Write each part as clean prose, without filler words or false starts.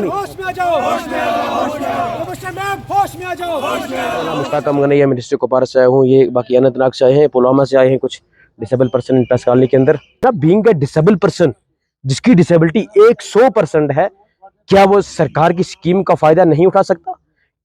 होश में आ जाओ, होश में आ जाओ, होश में आ जाओ। मुश्ताक गनैया मैं डिस्ट्रिक्ट कुपवारा से आया हूँ। ये बाकी अनंतनाग से आए हैं, पुलवामा से आए हैं कुछ disable person in press colony के अंदर। बीइंग ए डिसेबल पर्सन जिसकी डिसेबिलिटी 100% है, क्या वो सरकार की स्कीम का फायदा नहीं उठा सकता?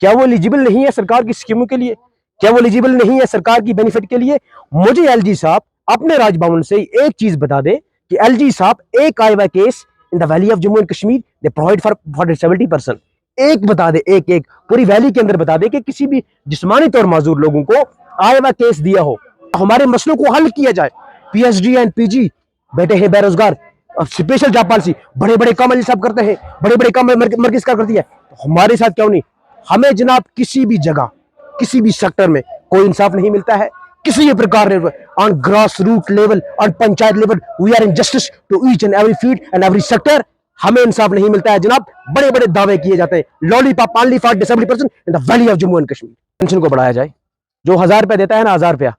क्या वो एलिजिबल नहीं है सरकार की स्कीमों के लिए? क्या वो एलिजिबल नहीं है सरकार की बेनिफिट के लिए? मुझे एलजी साहब अपने राजभवन से एक चीज बता दे कि एलजी साहब एक आया हुआ case in the valley of Jammu and Kashmir they provide for disability person, एक बता दे, एक पूरी वैली के अंदर बता दे कि किसी भी जिस्मानी तौर माजूर लोगों को आया हुआ केस दिया हो, हमारे मसलों को हल किया जाए। पीएचडी एंड पीजी बैठे हैं बेरोजगार, स्पेशल जॉब पॉलिसी, बड़े बड़े काम अली साहब करते हैं, बड़े बड़े काम मर्कज़ क्या करती है, तो हमारे साथ क्यों नहीं? हमें जनाब किसी भी जगह किसी भी सेक्टर में कोई इंसाफ नहीं मिलता है, किसी भी प्रकार on grass root level, on panchayat level, we are injustice to each and every field and every sector. हमें इंसाफ नहीं मिलता है जनाब। बड़े बड़े दावे किए जाते हैं, lollipop only for disabled person in the valley of Jammu and Kashmir. Pension को बढ़ाया जाए, जो 1000 रुपया देता है ना, 1000 रुपया,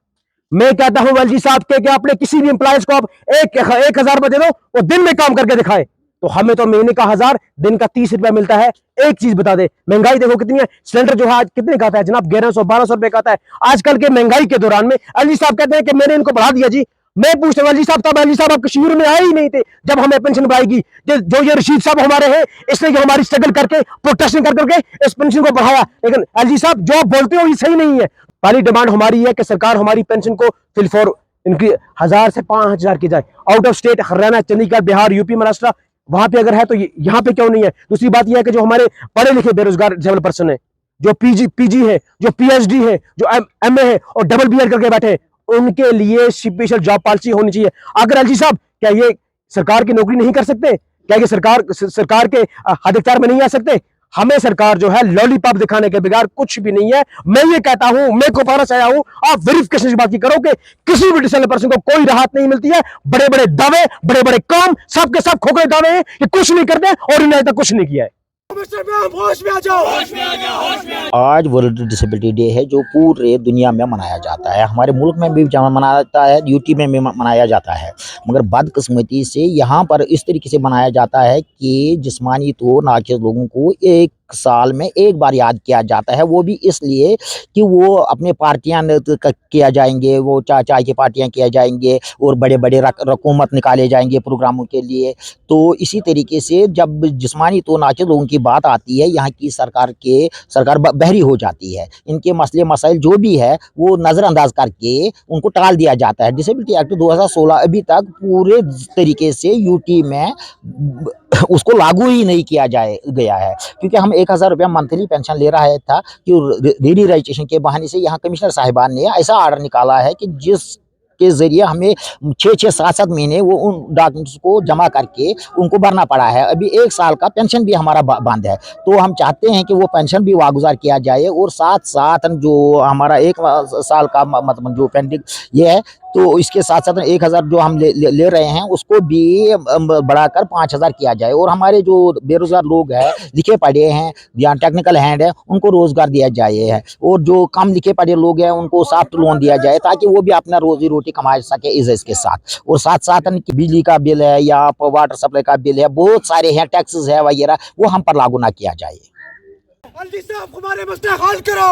मैं कहता हूं एलजी साहब के कि अपने किसी भी एम्प्लॉयज को आप 1000 रुपया दे दो, वो दिन में काम करके दिखाए। तो हमें तो महीने का 1000, दिन का 30 रुपया मिलता है। एक चीज बता दे, महंगाई देखो कितनी है। सिलेंडर जो है आज कितने का आता है जनाब? 1100-1200 रुपए का आता है। आजकल के महंगाई के दौरान में एलजी साहब कहते हैं कि मैंने इनको बढ़ा दिया जी। मैं पूछता हूं एलजी साहब, तब एलजी साहब आप कश्मीर में आए ही नहीं थे जब हमें पेंशन बढ़ाएगी। जो ये रशीद साहब हमारे हैं, इसने जो हमारी स्ट्रगल करके प्रोटेक्शन कर करके इस पेंशन को बढ़ाया, लेकिन एलजी साहब जो आप बोलते हो ये सही नहीं है। पहली डिमांड हमारी है कि सरकार हमारी पेंशन को फिलफॉर इनकी 1000 से 5000 की जाए। Out of state Haryana, Chandigarh, Bihar, UP, Maharashtra, वहां पे अगर है तो यहाँ पे क्यों नहीं है? दूसरी बात यह है कि जो हमारे पढ़े लिखे बेरोजगार डिसेबल पर्सन है, जो पीजी है, जो पीएचडी है, जो एमए है और डबल बीएड करके बैठे, उनके लिए स्पेशल जॉब पॉलिसी होनी चाहिए। अगर एलजी साहब क्या ये सरकार की नौकरी नहीं कर सकते? क्या ये सरकार के हद इख्तियार में नहीं आ सकते? हमें सरकार जो है लॉलीपॉप दिखाने के बगैर कुछ भी नहीं है। मैं ये कहता हूं, मैं कुपवारा से आया हूं, आप वेरिफिकेशन की बात करो कि किसी भी डिसेबल पर्सन को कोई राहत नहीं मिलती है। बड़े बड़े दावे, बड़े बड़े काम, सब के सब खोखले दावे हैं कि कुछ नहीं करते और इन्होंने तक कुछ नहीं किया है। होश में आ जाओ, होश में आ जाओ, होश में आ जाओ। आज वर्ल्ड डिसेबिलिटी डे है जो पूरे दुनिया में मनाया जाता है। हमारे मुल्क में भी मनाया जाता है, यूटी में भी मनाया जाता है, मगर बदकिस्मती से यहाँ पर इस तरीके से मनाया जाता है कि जिस्मानी तौर नाक़िस लोगों को एक साल में एक बार याद किया जाता है। वो भी इसलिए कि वो अपने पार्टियां किया जाएंगे, वो चाय की पार्टियां किया जाएंगे और बड़े बड़े रकूमत निकाले जाएंगे प्रोग्रामों के लिए। तो इसी तरीके से जब जिस्मानी तौर नाक़िस लोगों की बात आती है, यहाँ की सरकार बहरी हो जाती है। इनके मसले मसाइल जो भी है वो नज़रअंदाज करके उनको टाल दिया जाता है। डिसेबिलिटी एक्ट 2016 अभी तक पूरे तरीके से यूटी में उसको लागू ही नहीं किया गया है, क्योंकि हम 1000 रुपया मंथली पेंशन ले रहा था कि रेडी रजिस्ट्रेशन के बहाने से यहाँ कमिश्नर साहिबान ने ऐसा आर्डर निकाला है कि जिस के जरिए हमें 6-6, 7-7 महीने वो उन डॉक्यूमेंट्स को जमा करके उनको भरना पड़ा है। अभी 1 साल का पेंशन भी हमारा बंद है। तो हम चाहते हैं कि वो पेंशन भी वागुजार किया जाए और साथ साथ जो हमारा 1 साल का मतलब जो पेंडिंग ये है, तो इसके साथ साथ 1000 जो हम ले रहे हैं उसको भी बढ़ाकर 5000 किया जाए। और हमारे जो बेरोजगार लोग हैं, लिखे पढ़े हैं या टेक्निकल हैंड है, उनको रोजगार दिया जाए। और जो कम लिखे पढ़े लोग हैं उनको सॉफ्ट लोन दिया जाए ताकि वो भी अपना रोजी रोटी कमा सके इज्जत के साथ। और साथ साथ बिजली का बिल है या वाटर सप्लाई का बिल है, बहुत सारे हैं, टैक्सेस है वगैरह, वो हम पर लागू ना किया जाए। एलजी साहब हमारे मसले हल करो।